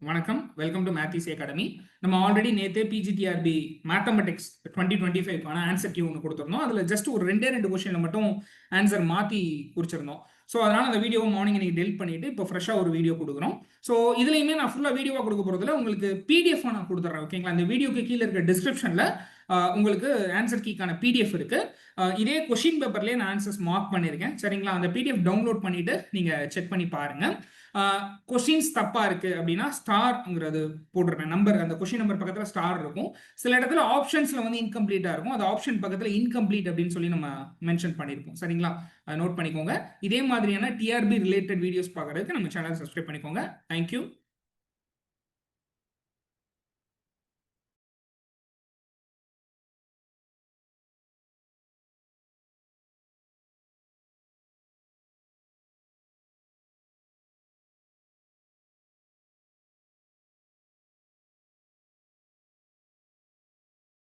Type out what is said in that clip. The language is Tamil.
வணக்கம், வெல்கம் டு மேத்ஸ் அகாடமி. நம்ம ஆல்ரெடி நேத்தே பிஜிடிஆர்பி மேத்தமெட்டிக்ஸ் 2025 ஆன்சர் கியூ ஒன்று கொடுத்துருந்தோம். அதில் ஜஸ்ட் ஒரு ரெண்டு கொஸ்டினில் மட்டும் ஆன்சர் மாற்றி குறிச்சிருந்தோம். ஸோ அதனால் அந்த வீடியோ மார்னிங் இன்னைக்கு டெலிட் பண்ணிட்டு இப்போ ஃப்ரெஷ்ஷாக ஒரு வீடியோ கொடுக்குறோம். ஸோ இதுலையுமே நான் ஃபுல்லாக வீடியோவாக கொடுக்க போகிறதுல உங்களுக்கு பிடிஎஃப் நான் கொடுத்துட்றேன். ஓகேங்களா? அந்த வீடியோக்கு கீழே இருக்க டிஸ்கிரிப்ஷனில் உங்களுக்கு ஆன்சர் கீக்கான பிடிஎஃப் இருக்கு. இதே கொஸ்டின் பேப்பர்லேயே நான் ஆன்சர்ஸ் மார்க் பண்ணியிருக்கேன். சரிங்களா? அந்த பிடிஎஃப் டவுன்லோட் பண்ணிட்டு நீங்கள் செக் பண்ணி பாருங்க. கொஸ்டின்ஸ் தப்பா இருக்கு அப்படின்னா ஸ்டார்ங்கிறது போட்டிருப்பேன். நம்பர், அந்த கொஸ்டின் நம்பர் பக்கத்துல ஸ்டார் இருக்கும். சில இடத்துல ஆப்ஷன்ஸ்ல வந்து இன்கம்ப்ளீட்டா இருக்கும். அது ஆப்ஷன் பக்கத்துல இன்கம்ப்ளீட் அப்படின்னு சொல்லி நம்ம மென்ஷன் பண்ணியிருப்போம். சரிங்களா? நோட் பண்ணிக்கோங்க. இதே மாதிரியான டிஆர்பி ரிலேட்டட் வீடியோஸ் பார்க்கறதுக்கு நம்ம சேனல் சப்ஸ்கிரைப் பண்ணிக்கோங்க. தேங்க்யூ.